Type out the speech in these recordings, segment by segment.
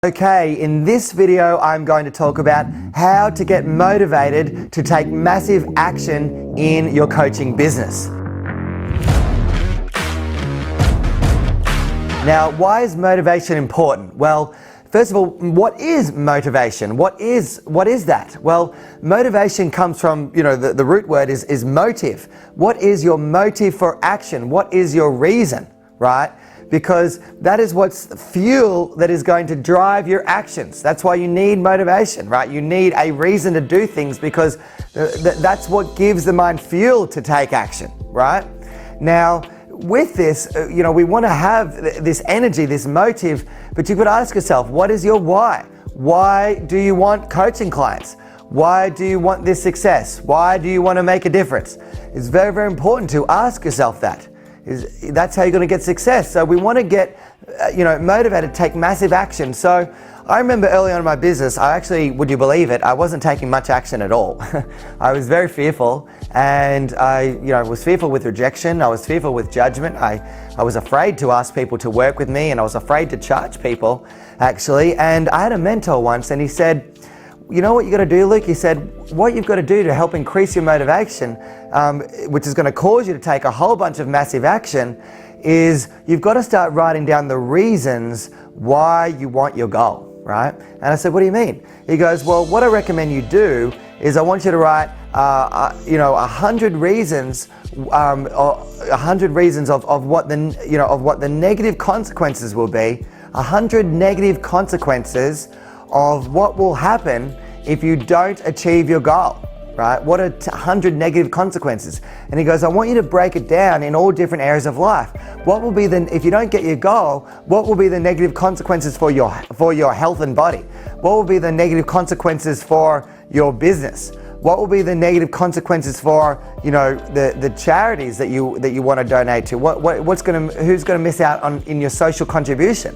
Okay, in this video I'm going to talk about how to get motivated to take massive action in your coaching business. Now, why is motivation important? Well, first of all, what is motivation? What is that? Well, motivation comes from, the root word is motive. What is your motive for action? What is your reason, right? Because that is what's the fuel that is going to drive your actions. That's why you need motivation, right? You need a reason to do things because that's what gives the mind fuel to take action, right? Now, with this, we want to have this energy, this motive, but you've got to ask yourself, what is your why? Why do you want coaching clients? Why do you want this success? Why do you want to make a difference? It's very, very important to ask yourself that. That's how you're going to get success. So we want to get, motivated to take massive action. So I remember early on in my business, would you believe it, I wasn't taking much action at all. I was very fearful, and I was fearful with rejection. I was fearful with judgment. I was afraid to ask people to work with me, and I was afraid to charge people, actually. And I had a mentor once, and he said, you know what you got to do, Luke? He said, what you've got to do to help increase your motivation, which is going to cause you to take a whole bunch of massive action, is you've got to start writing down the reasons why you want your goal, right? And I said, what do you mean? He goes, well, what I recommend you do is I want you to write, 100 reasons, 100 reasons of what the negative consequences will be, 100 negative consequences of what will happen if you don't achieve your goal, right? What are 100 negative consequences? And he goes, I want you to break it down in all different areas of life. What will be if you don't get your goal, what will be the negative consequences for your health and body? What will be the negative consequences for your business? What will be the negative consequences for, the charities that you want to donate to? Who's going to miss out in your social contribution?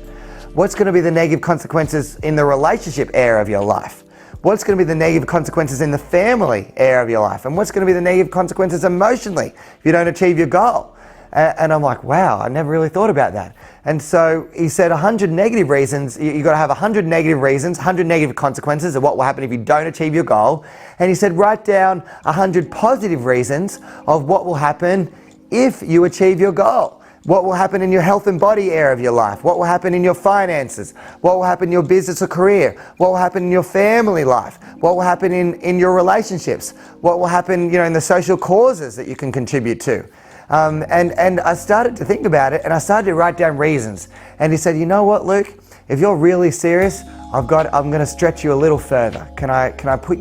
What's going to be the negative consequences in the relationship area of your life? What's going to be the negative consequences in the family area of your life? And what's going to be the negative consequences emotionally if you don't achieve your goal? And I'm like, wow, I never really thought about that. And so he said 100 negative reasons. You've got to have 100 negative reasons, 100 negative consequences of what will happen if you don't achieve your goal. And he said, write down 100 positive reasons of what will happen if you achieve your goal. What will happen in your health and body area of your life? What will happen in your finances? What will happen in your business or career? What will happen in your family life? What will happen in your relationships? What will happen, in the social causes that you can contribute to? And I started to think about it, and I started to write down reasons. And he said, you know what, Luke? If you're really serious, I'm going to stretch you a little further. Can I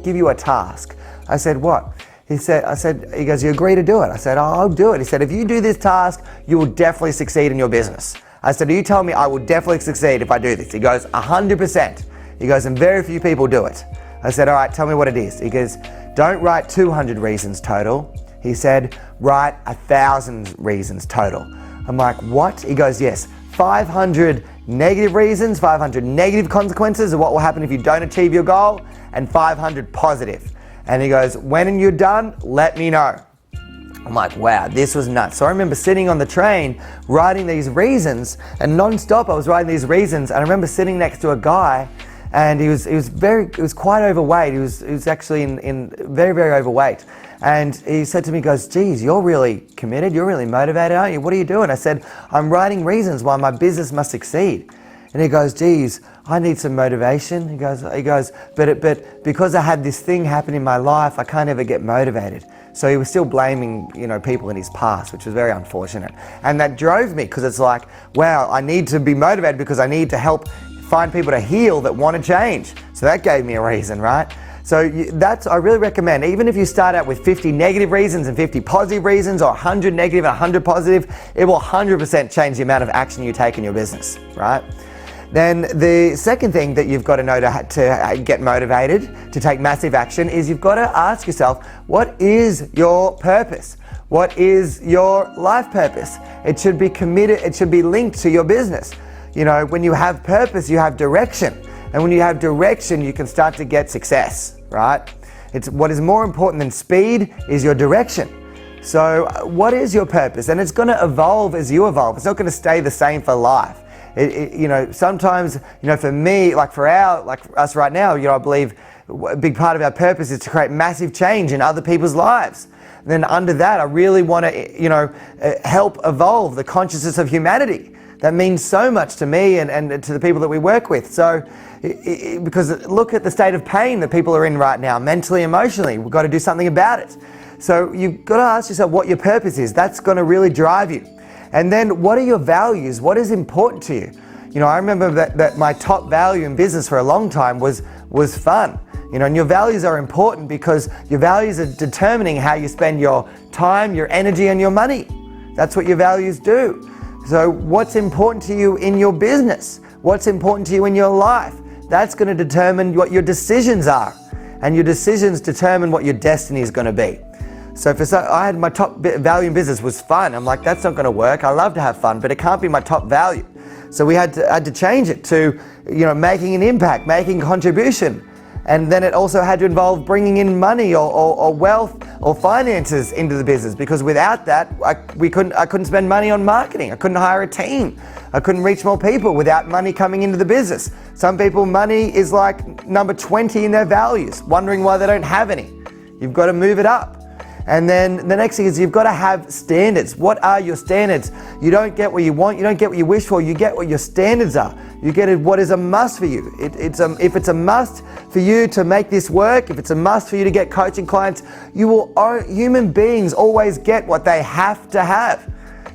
give you a task? I said, what? He goes, you agree to do it? I said, oh, I'll do it. He said, if you do this task, you will definitely succeed in your business. I said, you tell me I will definitely succeed if I do this. He goes, 100%. He goes, and very few people do it. I said, all right, tell me what it is. He goes, don't write 200 reasons total. He said, write 1,000 reasons total. I'm like, what? He goes, yes, 500 negative reasons, 500 negative consequences of what will happen if you don't achieve your goal, and 500 positive. And he goes, when you're done, let me know. I'm like, wow, this was nuts. So I remember sitting on the train, writing these reasons, and non-stop I was writing these reasons. And I remember sitting next to a guy, and he was quite overweight. He was actually in very, very overweight. And he said to me, he goes, geez, you're really committed. You're really motivated, aren't you? What are you doing? I said, I'm writing reasons why my business must succeed. And he goes, geez, I need some motivation. He goes, but because I had this thing happen in my life, I can't ever get motivated. So he was still blaming, people in his past, which was very unfortunate. And that drove me, because it's like, wow, I need to be motivated because I need to help find people to heal that want to change. So that gave me a reason, right? So I really recommend, even if you start out with 50 negative reasons and 50 positive reasons, or 100 negative and 100 positive, it will 100% change the amount of action you take in your business, right? Then the second thing that you've got to know to get motivated to take massive action is you've got to ask yourself, what is your purpose? What is your life purpose? It should be committed, it should be linked to your business. When you have purpose, you have direction. And when you have direction, you can start to get success, right? What is more important than speed is your direction. So what is your purpose? And it's going to evolve as you evolve. It's not going to stay the same for life. Sometimes, for me, like for us right now, I believe a big part of our purpose is to create massive change in other people's lives. And then under that, I really want to, help evolve the consciousness of humanity. That means so much to me and to the people that we work with. So, because look at the state of pain that people are in right now, mentally, emotionally. We've got to do something about it. So you've got to ask yourself what your purpose is. That's going to really drive you. And then what are your values? What is important to you? I remember that my top value in business for a long time was fun. And your values are important because your values are determining how you spend your time, your energy, and your money. That's what your values do. So what's important to you in your business? What's important to you in your life? That's going to determine what your decisions are. And your decisions determine what your destiny is going to be. So I had my top value in business was fun. I'm like, that's not going to work. I love to have fun, but it can't be my top value. So we had to change it to, making an impact, making contribution. And then it also had to involve bringing in money or wealth or finances into the business, because without that, I couldn't spend money on marketing. I couldn't hire a team. I couldn't reach more people without money coming into the business. Some people, money is like number 20 in their values, wondering why they don't have any. You've got to move it up. And then the next thing is you've got to have standards. What are your standards? You don't get what you want, you don't get what you wish for, you get what your standards are. You get what is a must for you. If it's a must for you to make this work, if it's a must for you to get coaching clients, human beings always get what they have to have.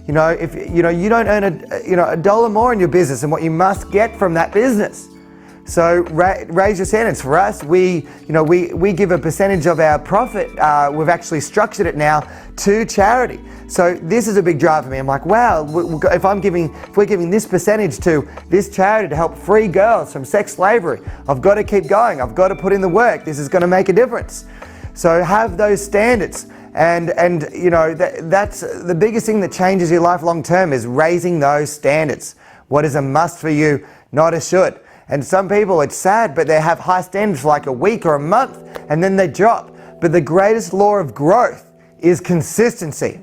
If you don't earn a dollar more in your business than what you must get from that business. So raise your standards. For us, we give a percentage of our profit. We've actually structured it now to charity. So this is a big drive for me. I'm like, wow, if we're giving this percentage to this charity to help free girls from sex slavery, I've got to keep going. I've got to put in the work. This is going to make a difference. So have those standards. And that's the biggest thing that changes your life long term, is raising those standards. What is a must for you, not a should. And some people, it's sad, but they have high standards for like a week or a month and then they drop. But the greatest law of growth is consistency.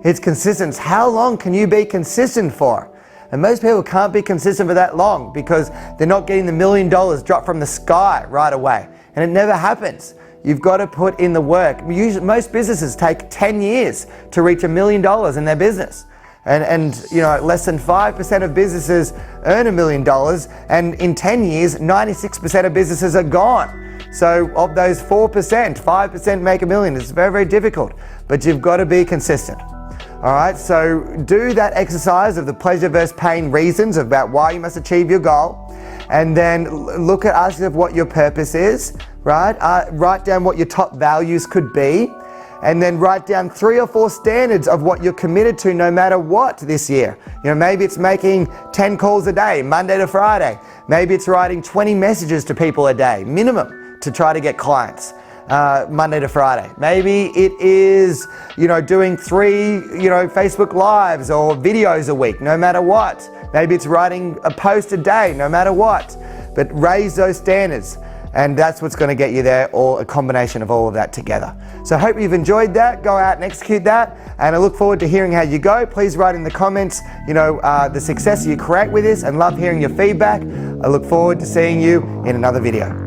It's consistency. How long can you be consistent for? And most people can't be consistent for that long because they're not getting the $1 million dropped from the sky right away. And it never happens. You've got to put in the work. Most businesses take 10 years to reach $1 million in their business. And less than 5% of businesses earn $1 million, and in 10 years, 96% of businesses are gone. So of those 4%, 5% make $1 million. It's very, very difficult, but you've got to be consistent. All right, so do that exercise of the pleasure versus pain reasons about why you must achieve your goal, and then look at asking of what your purpose is, right? Write down what your top values could be, and then write down 3 or 4 standards of what you're committed to no matter what this year. Maybe it's making 10 calls a day, Monday to Friday. Maybe it's writing 20 messages to people a day, minimum, to try to get clients, Monday to Friday. Maybe it is, doing 3, Facebook Lives or videos a week, no matter what. Maybe it's writing a post a day, no matter what. But raise those standards. And that's what's going to get you there, or a combination of all of that together. So I hope you've enjoyed that. Go out and execute that. And I look forward to hearing how you go. Please write in the comments, the success you create with this, and love hearing your feedback. I look forward to seeing you in another video.